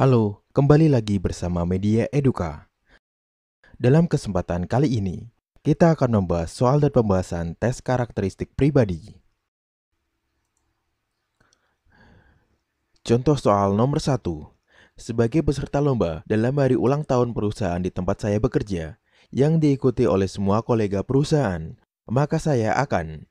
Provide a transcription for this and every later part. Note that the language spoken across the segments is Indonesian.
Halo, kembali lagi bersama Media Eduka. Dalam kesempatan kali ini, kita akan membahas soal dan pembahasan tes karakteristik pribadi. Contoh soal nomor 1. Sebagai peserta lomba dalam hari ulang tahun perusahaan di tempat saya bekerja, yang diikuti oleh semua kolega perusahaan, maka saya akan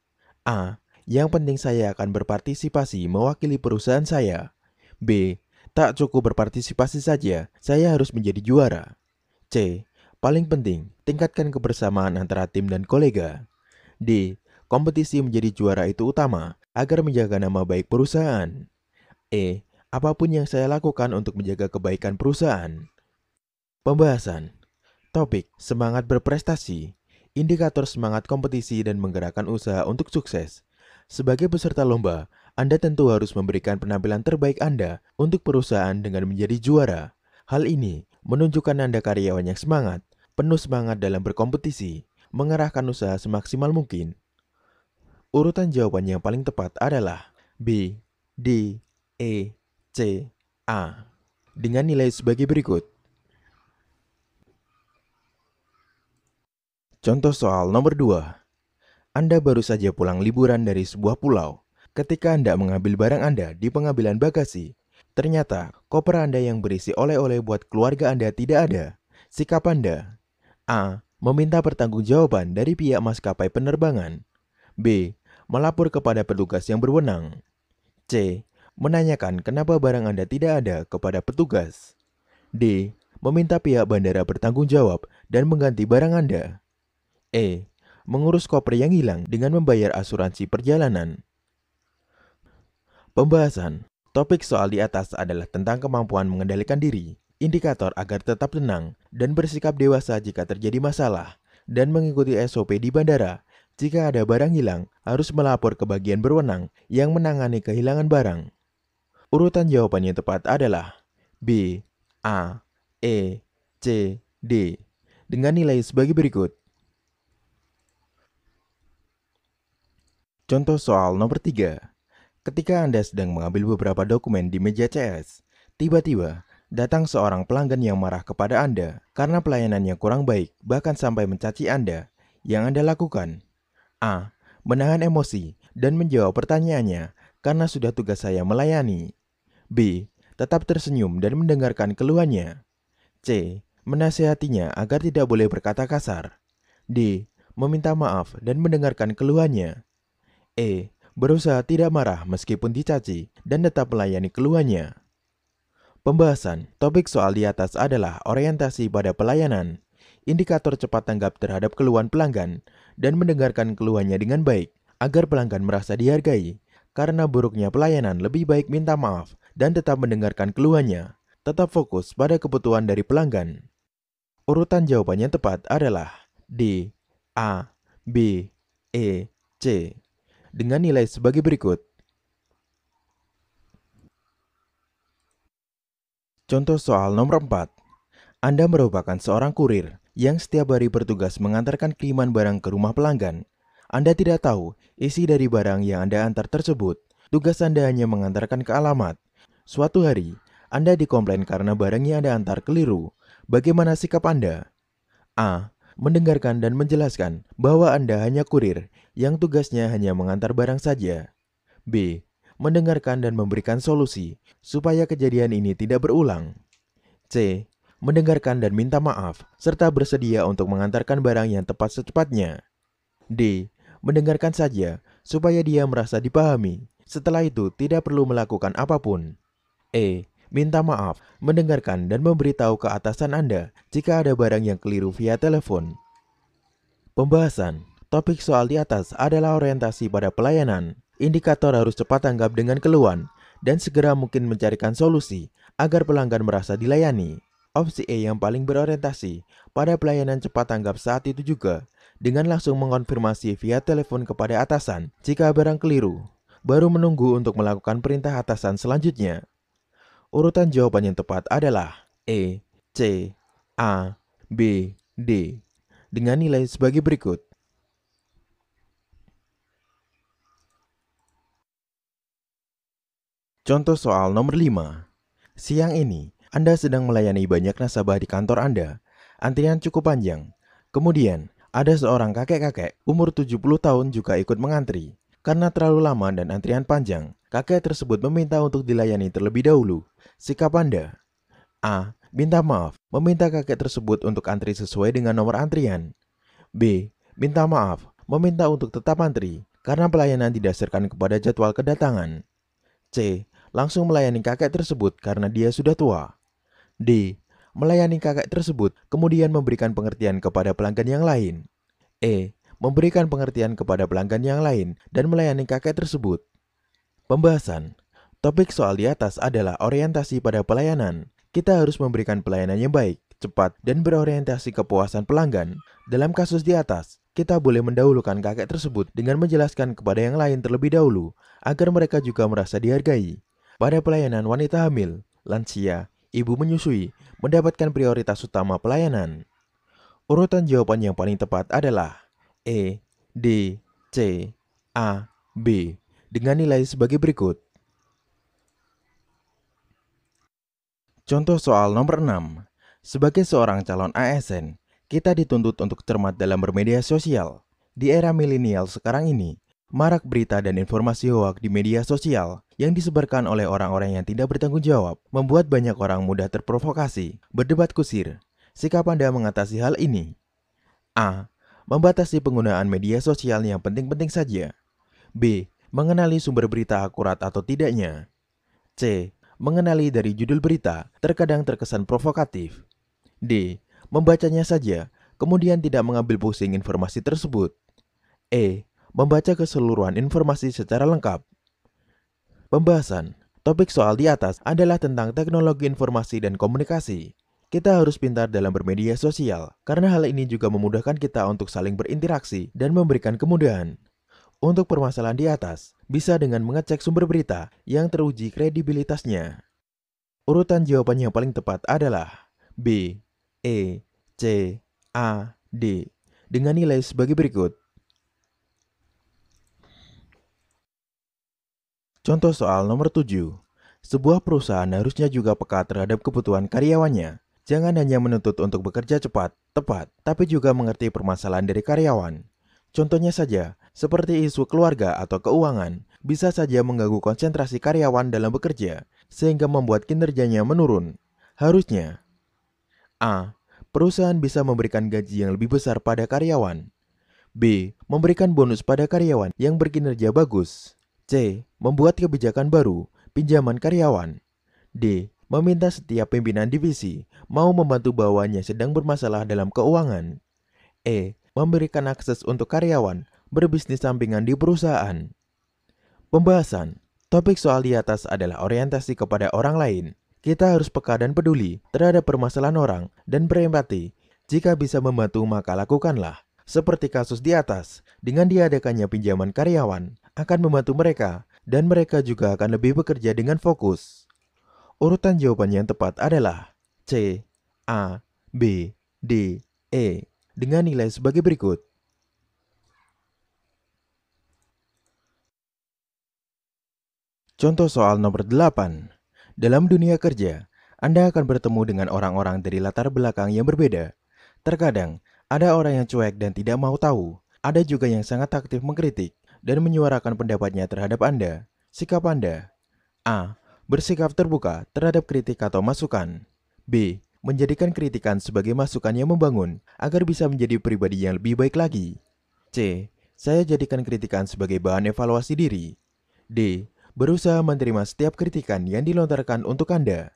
A. Yang penting saya akan berpartisipasi mewakili perusahaan saya. B. Tak cukup berpartisipasi saja, saya harus menjadi juara. C. Paling penting, tingkatkan kebersamaan antara tim dan kolega. D. Kompetisi menjadi juara itu utama agar menjaga nama baik perusahaan. E. Apapun yang saya lakukan untuk menjaga kebaikan perusahaan. Pembahasan. Topik, semangat berprestasi. Indikator semangat kompetisi dan menggerakkan usaha untuk sukses. Sebagai peserta lomba, Anda tentu harus memberikan penampilan terbaik Anda untuk perusahaan dengan menjadi juara. Hal ini menunjukkan Anda karyawan yang semangat, penuh semangat dalam berkompetisi, mengerahkan usaha semaksimal mungkin. Urutan jawaban yang paling tepat adalah B, D, E, C, A. Dengan nilai sebagai berikut. Contoh soal nomor 2. Anda baru saja pulang liburan dari sebuah pulau. Ketika Anda mengambil barang Anda di pengambilan bagasi, ternyata koper Anda yang berisi oleh-oleh buat keluarga Anda tidak ada. Sikap Anda: A. Meminta pertanggungjawaban dari pihak maskapai penerbangan. B. Melapor kepada petugas yang berwenang. C. Menanyakan kenapa barang Anda tidak ada kepada petugas. D. Meminta pihak bandara bertanggung jawab dan mengganti barang Anda. E. Mengurus koper yang hilang dengan membayar asuransi perjalanan. Pembahasan. Topik soal di atas adalah tentang kemampuan mengendalikan diri, indikator agar tetap tenang dan bersikap dewasa jika terjadi masalah, dan mengikuti SOP di bandara. Jika ada barang hilang, harus melapor ke bagian berwenang yang menangani kehilangan barang. Urutan jawaban yang tepat adalah B, A, E, C, D. Dengan nilai sebagai berikut. Contoh soal nomor 3. Ketika Anda sedang mengambil beberapa dokumen di meja CS, tiba-tiba datang seorang pelanggan yang marah kepada Anda karena pelayanannya kurang baik, bahkan sampai mencaci Anda. Yang Anda lakukan: A. Menahan emosi dan menjawab pertanyaannya karena sudah tugas saya melayani. B. Tetap tersenyum dan mendengarkan keluhannya. C. Menasihatinya agar tidak boleh berkata kasar. D. Meminta maaf dan mendengarkan keluhannya. E. Berusaha tidak marah meskipun dicaci dan tetap melayani keluhannya. Pembahasan. Topik soal di atas adalah orientasi pada pelayanan, indikator cepat tanggap terhadap keluhan pelanggan, dan mendengarkan keluhannya dengan baik agar pelanggan merasa dihargai. Karena buruknya pelayanan, lebih baik minta maaf dan tetap mendengarkan keluhannya. Tetap fokus pada kebutuhan dari pelanggan. Urutan jawabannya tepat adalah D, A, B, E, C. Dengan nilai sebagai berikut. Contoh soal nomor 4. Anda merupakan seorang kurir yang setiap hari bertugas mengantarkan kiriman barang ke rumah pelanggan. Anda tidak tahu isi dari barang yang Anda antar tersebut. Tugas Anda hanya mengantarkan ke alamat. Suatu hari, Anda dikomplain karena barang yang Anda antar keliru. Bagaimana sikap Anda? A. Mendengarkan dan menjelaskan bahwa Anda hanya kurir yang tugasnya hanya mengantar barang saja. B. Mendengarkan dan memberikan solusi supaya kejadian ini tidak berulang. C. Mendengarkan dan minta maaf, serta bersedia untuk mengantarkan barang yang tepat secepatnya. D. Mendengarkan saja, supaya dia merasa dipahami. Setelah itu, tidak perlu melakukan apapun. E. Minta maaf, mendengarkan dan memberitahu ke atasan Anda jika ada barang yang keliru via telepon. Pembahasan. Topik soal di atas adalah orientasi pada pelayanan. Indikator harus cepat tanggap dengan keluhan dan segera mungkin mencarikan solusi agar pelanggan merasa dilayani. Opsi E yang paling berorientasi pada pelayanan cepat tanggap saat itu juga, dengan langsung mengonfirmasi via telepon kepada atasan jika barang keliru, baru menunggu untuk melakukan perintah atasan selanjutnya. Urutan jawaban yang tepat adalah E, C, A, B, D. Dengan nilai sebagai berikut. Contoh soal nomor 5. Siang ini, Anda sedang melayani banyak nasabah di kantor Anda. Antrian cukup panjang. Kemudian, ada seorang kakek-kakek umur 70 tahun juga ikut mengantri. Karena terlalu lama dan antrian panjang, kakek tersebut meminta untuk dilayani terlebih dahulu. Sikap Anda: A. Minta maaf, meminta kakek tersebut untuk antri sesuai dengan nomor antrian. B. Minta maaf, meminta untuk tetap antri, karena pelayanan didasarkan kepada jadwal kedatangan. C. Langsung melayani kakek tersebut karena dia sudah tua. D. Melayani kakek tersebut, kemudian memberikan pengertian kepada pelanggan yang lain. E. Memberikan pengertian kepada pelanggan yang lain dan melayani kakek tersebut. Pembahasan. Topik soal di atas adalah orientasi pada pelayanan. Kita harus memberikan pelayanan yang baik, cepat, dan berorientasi kepuasan pelanggan. Dalam kasus di atas, kita boleh mendahulukan kakek tersebut dengan menjelaskan kepada yang lain terlebih dahulu, agar mereka juga merasa dihargai. Pada pelayanan wanita hamil, lansia, ibu menyusui, mendapatkan prioritas utama pelayanan. Urutan jawaban yang paling tepat adalah E, D, C, A, B, dengan nilai sebagai berikut. Contoh soal nomor 6. Sebagai seorang calon ASN, kita dituntut untuk cermat dalam bermedia sosial. Di era milenial sekarang ini, marak berita dan informasi hoak di media sosial yang disebarkan oleh orang-orang yang tidak bertanggung jawab, membuat banyak orang mudah terprovokasi, berdebat kusir. Sikap Anda mengatasi hal ini: A. Membatasi penggunaan media sosial yang penting-penting saja. B. Mengenali sumber berita akurat atau tidaknya. C. Mengenali dari judul berita, terkadang terkesan provokatif. D. Membacanya saja, kemudian tidak mengambil pusing informasi tersebut. E. Membaca keseluruhan informasi secara lengkap. Pembahasan. Topik soal di atas adalah tentang teknologi informasi dan komunikasi. Kita harus pintar dalam bermedia sosial, karena hal ini juga memudahkan kita untuk saling berinteraksi dan memberikan kemudahan. Untuk permasalahan di atas, bisa dengan mengecek sumber berita yang teruji kredibilitasnya. Urutan jawaban yang paling tepat adalah B, E, C, A, D, dengan nilai sebagai berikut. Contoh soal nomor 7. Sebuah perusahaan harusnya juga peka terhadap kebutuhan karyawannya. Jangan hanya menuntut untuk bekerja cepat, tepat, tapi juga mengerti permasalahan dari karyawan. Contohnya saja, seperti isu keluarga atau keuangan, bisa saja mengganggu konsentrasi karyawan dalam bekerja, sehingga membuat kinerjanya menurun. Harusnya: A. Perusahaan bisa memberikan gaji yang lebih besar pada karyawan. B. Memberikan bonus pada karyawan yang berkinerja bagus. C. Membuat kebijakan baru, pinjaman karyawan. D. Meminta setiap pimpinan divisi mau membantu bawahannya sedang bermasalah dalam keuangan. E. Memberikan akses untuk karyawan berbisnis sampingan di perusahaan. Pembahasan. Topik soal di atas adalah orientasi kepada orang lain. Kita harus peka dan peduli terhadap permasalahan orang dan berempati. Jika bisa membantu maka lakukanlah. Seperti kasus di atas, dengan diadakannya pinjaman karyawan akan membantu mereka dan mereka juga akan lebih bekerja dengan fokus. Urutan jawaban yang tepat adalah C, A, B, D, E, dengan nilai sebagai berikut. Contoh soal nomor 8. Dalam dunia kerja, Anda akan bertemu dengan orang-orang dari latar belakang yang berbeda. Terkadang, ada orang yang cuek dan tidak mau tahu. Ada juga yang sangat aktif mengkritik dan menyuarakan pendapatnya terhadap Anda. Sikap Anda: A. Bersikap terbuka terhadap kritik atau masukan. B. Menjadikan kritikan sebagai masukan yang membangun agar bisa menjadi pribadi yang lebih baik lagi. C. Saya jadikan kritikan sebagai bahan evaluasi diri. D. Berusaha menerima setiap kritikan yang dilontarkan untuk Anda.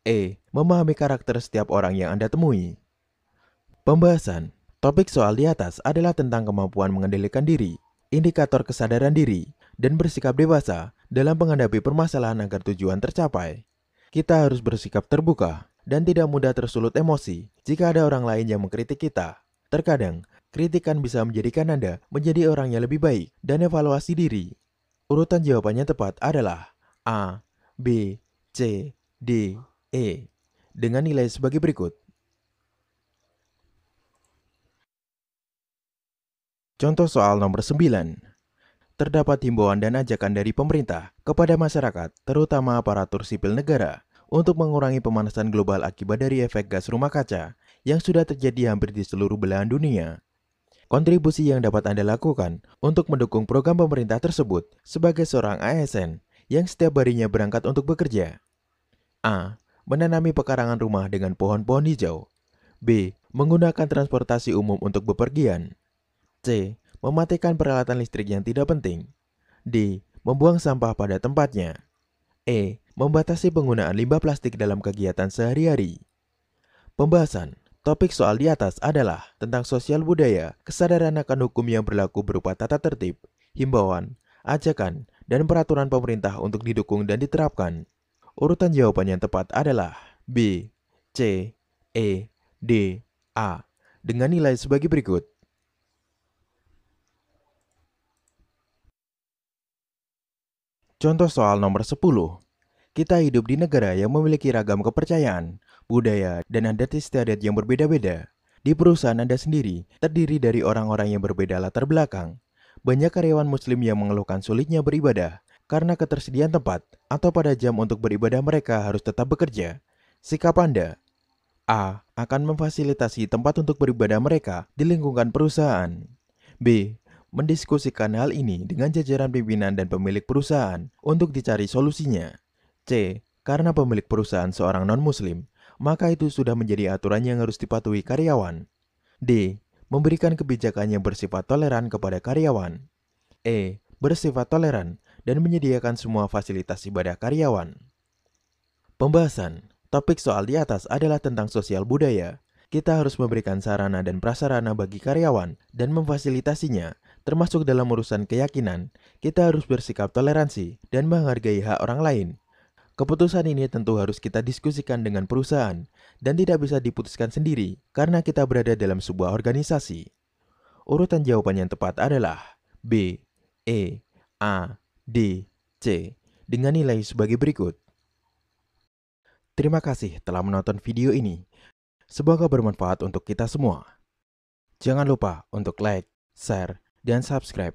E. Memahami karakter setiap orang yang Anda temui. Pembahasan. Topik soal di atas adalah tentang kemampuan mengendalikan diri, indikator kesadaran diri, dan bersikap dewasa dalam menghadapi permasalahan agar tujuan tercapai. Kita harus bersikap terbuka dan tidak mudah tersulut emosi jika ada orang lain yang mengkritik kita. Terkadang, kritikan bisa menjadikan Anda menjadi orang yang lebih baik dan evaluasi diri. Urutan jawabannya tepat adalah A, B, C, D, E, dengan nilai sebagai berikut. Contoh soal nomor 9. Terdapat himbauan dan ajakan dari pemerintah kepada masyarakat, terutama aparatur sipil negara, untuk mengurangi pemanasan global akibat dari efek gas rumah kaca yang sudah terjadi hampir di seluruh belahan dunia. Kontribusi yang dapat Anda lakukan untuk mendukung program pemerintah tersebut sebagai seorang ASN yang setiap harinya berangkat untuk bekerja. A. Menanami pekarangan rumah dengan pohon-pohon hijau. B. Menggunakan transportasi umum untuk bepergian. C. Mematikan peralatan listrik yang tidak penting. D. Membuang sampah pada tempatnya. E. Membatasi penggunaan limbah plastik dalam kegiatan sehari-hari. Pembahasan topik soal di atas adalah tentang sosial budaya, kesadaran akan hukum yang berlaku berupa tata tertib, himbauan, ajakan, dan peraturan pemerintah untuk didukung dan diterapkan. Urutan jawaban yang tepat adalah B, C, E, D, A, dengan nilai sebagai berikut. Contoh soal nomor 10. Kita hidup di negara yang memiliki ragam kepercayaan, budaya, dan adat istiadat yang berbeda-beda. Di perusahaan Anda sendiri, terdiri dari orang-orang yang berbeda latar belakang. Banyak karyawan muslim yang mengeluhkan sulitnya beribadah, karena ketersediaan tempat atau pada jam untuk beribadah mereka harus tetap bekerja. Sikap Anda: A. Akan memfasilitasi tempat untuk beribadah mereka di lingkungan perusahaan. B. Mendiskusikan hal ini dengan jajaran pimpinan dan pemilik perusahaan untuk dicari solusinya. C. Karena pemilik perusahaan seorang non-muslim, maka itu sudah menjadi aturan yang harus dipatuhi karyawan. D. Memberikan kebijakan yang bersifat toleran kepada karyawan. E. Bersifat toleran dan menyediakan semua fasilitas ibadah karyawan. Pembahasan topik soal di atas adalah tentang sosial budaya. Kita harus memberikan sarana dan prasarana bagi karyawan dan memfasilitasinya, termasuk dalam urusan keyakinan. Kita harus bersikap toleransi dan menghargai hak orang lain. Keputusan ini tentu harus kita diskusikan dengan perusahaan dan tidak bisa diputuskan sendiri karena kita berada dalam sebuah organisasi. Urutan jawaban yang tepat adalah B, E, A, D, C dengan nilai sebagai berikut. Terima kasih telah menonton video ini. Semoga bermanfaat untuk kita semua. Jangan lupa untuk like, share, dan subscribe